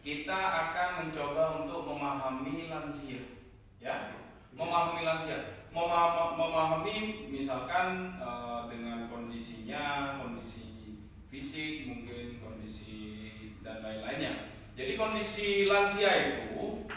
kita akan mencoba untuk memahami lansia, ya, memahami lansia, memahami misalkan dengan kondisinya, kondisi fisik, mungkin kondisi dan lain-lainnya. Jadi kondisi lansia itu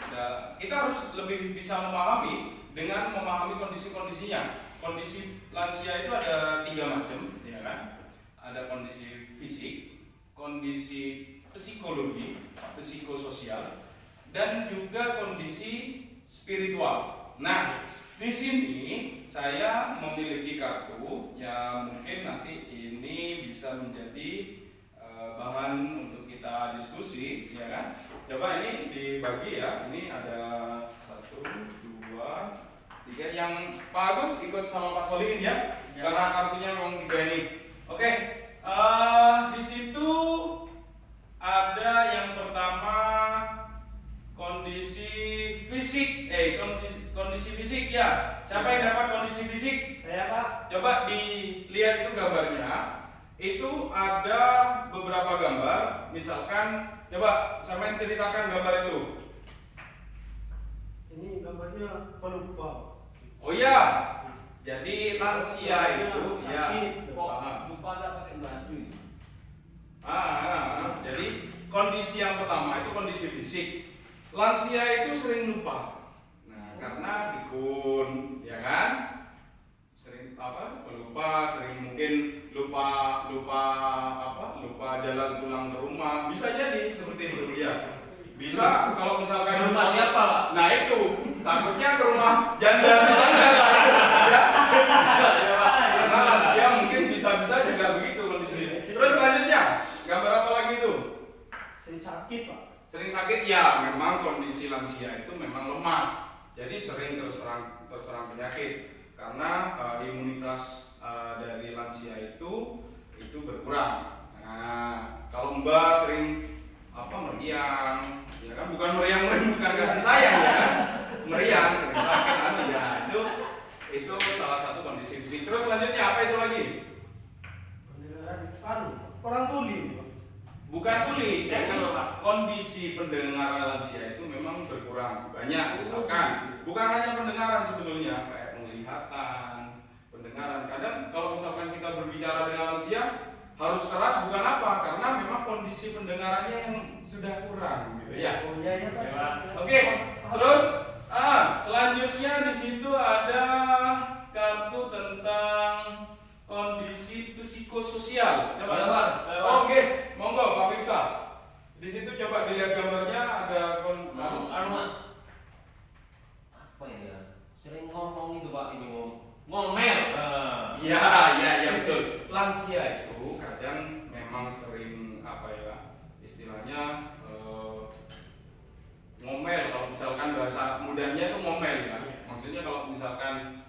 kita harus lebih bisa memahami dengan memahami kondisi-kondisinya. Kondisi lansia itu ada 3 macam, ya kan? Ada kondisi fisik, kondisi psikologi, psikososial, dan juga kondisi spiritual. Nah, di sini saya memiliki kartu yang mungkin nanti ini bisa menjadi bahan untuk kita diskusi, ya kan? Coba ini dibagi ya. Ini ada 1, 2, 3. Yang Pak Agus ikut sama Pak Solihin ya, karena kartunya memang 3 ini. Oke, di situ ada yang pertama kondisi fisik, kondisi fisik ya. Siapa yang dapat kondisi fisik? Saya, Pak. Coba dilihat itu gambarnya. Itu ada beberapa gambar. Misalkan, coba sampean ceritakan gambar itu. Ini gambarnya pelupa. Oh iya. Jadi lansia itu ya. Lupa tak pakai baju. Jadi kondisi yang pertama itu kondisi fisik. Lansia itu sering lupa. Nah, karena pikun, ya kan? Sering lupa, sering mungkin lupa jalan pulang ke rumah. Bisa jadi seperti itu ya. Bisa kalau misalkan Rumah siapa, Pak? Nah itu takutnya ke rumah janda tetangga ya. Karena lansia mungkin bisa juga begitu kondisi. Terus selanjutnya gambar apa lagi itu? Sering sakit, Pak. Sering sakit ya, memang kondisi lansia itu memang lemah. Jadi sering terserang penyakit karena imunitas dari lansia itu berkurang. Nah, kalau Mbak sering meriang, ya kan, bukan meriang bukan kasih sayang ya kan, meriang sering sakit ya, itu salah satu kondisi fisik. Terus selanjutnya apa itu lagi? Orang tuli. Bukan tuli, jadi kondisi pendengaran lansia itu memang berkurang banyak. Misalkan bukan hanya pendengaran sebetulnya, kayak penglihatan, pendengaran. Kadang kalau misalkan kita berbicara dengan lansia harus keras, bukan apa, karena memang kondisi pendengarannya yang sudah kurang, gitu ya. Oh iya, Pak. Oke, terus selanjutnya di situ ada kartu tentang kondisi psikososial. Coba. Oke, monggo Pak Mifta. Di situ coba dilihat gambarnya, ada apa ini ya? Sering ngomong itu, Pak, ini ngomel. Iya betul. Lansia itu kadang memang sering istilahnya ngomel. Kalau misalkan bahasa mudahnya itu ngomel ya. Maksudnya kalau misalkan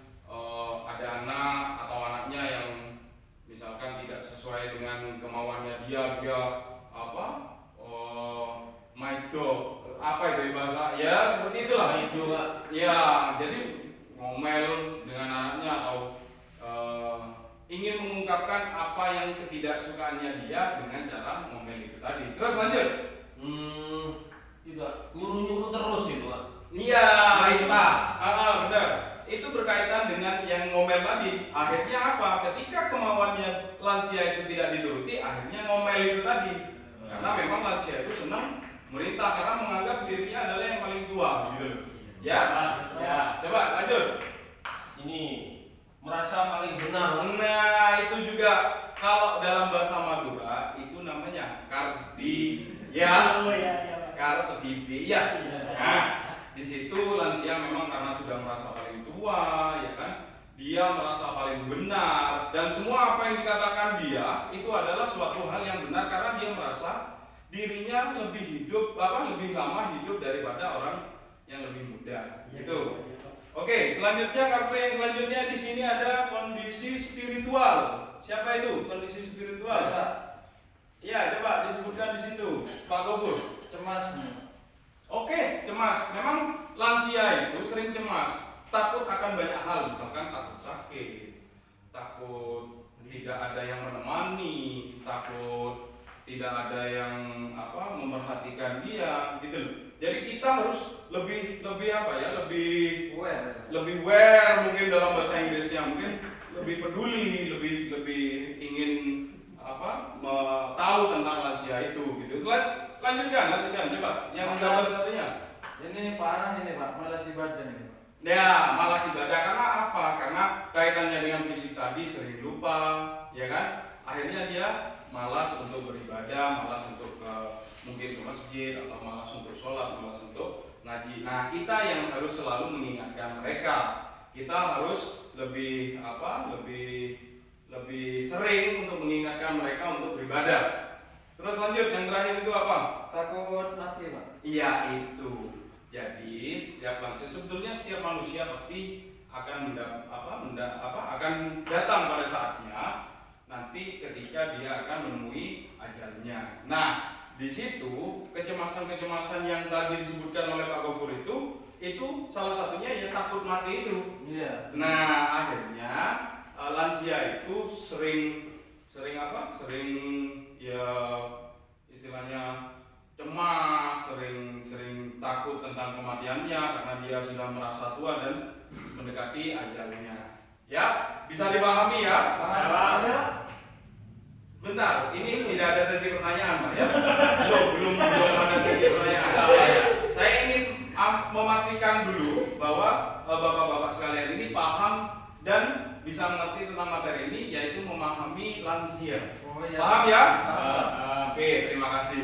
ada anak atau anaknya yang misalkan tidak sesuai dengan kemauannya dia maido, apa itu bahasa ya seperti itulah. Itu, Pak. Ya, jadi ngomel dengan anaknya atau ingin mengungkapkan apa yang ketidaksukaannya dia dengan cara ngomel itu tadi. Terus lanjut. Itu nyuruh terus itu, Pak. Iya, itu Pak. benar. Itu berkaitan dengan yang ngomel tadi. Akhirnya apa? Ketika kemauannya lansia itu tidak dituruti, akhirnya ngomel itu tadi. Karena memang lansia itu senang merintah karena menganggap dirinya adalah yang paling tua, gitu. Ya. Coba lanjut. Ini merasa paling benar. Nah, itu juga kalau dalam bahasa Madura itu namanya kardi. Ya. Oh iya. Kardi. Ya. Nah, di situ lansia memang karena sudah merasa paling tua, ya kan? Dia merasa paling benar dan semua apa yang dikatakan dia itu adalah suatu hal yang benar karena dia merasa dirinya lebih lama hidup daripada orang yang lebih muda. Gitu. Oke, selanjutnya kartu yang selanjutnya di sini ada kondisi spiritual. Siapa itu kondisi spiritual? Iya, coba disebutkan di situ, Pak Gofur. Cemas. Oke, cemas. Memang lansia itu sering cemas, takut akan banyak hal, misalkan takut sakit, takut tidak ada yang menemani, takut tidak ada yang memperhatikan dia gitu loh. Jadi kita harus lebih aware mungkin dalam bahasa Inggrisnya, mungkin lebih peduli, lebih ingin tahu tentang lansia itu gitu. Lanjutkan coba yang nomor satunya. Ini parah ini Pak, malas ibadah ini Pak. Ya, malas ibadah karena apa? Karena kaitannya dengan fisik tadi, sering lupa, ya kan? Akhirnya dia malas untuk beribadah, malas untuk mungkin ke masjid, atau malas untuk sholat, malas untuk ngaji. Nah, kita yang harus selalu mengingatkan mereka. Kita harus lebih sering untuk mengingatkan mereka untuk beribadah. Terus lanjut, yang terakhir itu apa? Takut mati Pak. Iya, itu. Jadi sebetulnya setiap manusia pasti akan akan datang pada saatnya nanti ketika dia akan menemui ajalnya. Nah, di situ kecemasan yang tadi disebutkan oleh Pak Gofur itu salah satunya ya takut mati itu. Iya. Nah, akhirnya lansia itu sering ya istilahnya cemas, sering takut tentang kematiannya karena dia sudah merasa tua dan mendekati ajalnya. Ya, bisa dipahami ya? Paham. Bentar, ini tidak ada sesi pertanyaan, Pak ya? Belum ada sesi pertanyaan. Saya ingin memastikan dulu bahwa bapak-bapak sekalian ini paham dan bisa mengerti tentang materi ini, yaitu memahami lansia. Oh iya. Paham ya? Paham. Oke, terima kasih.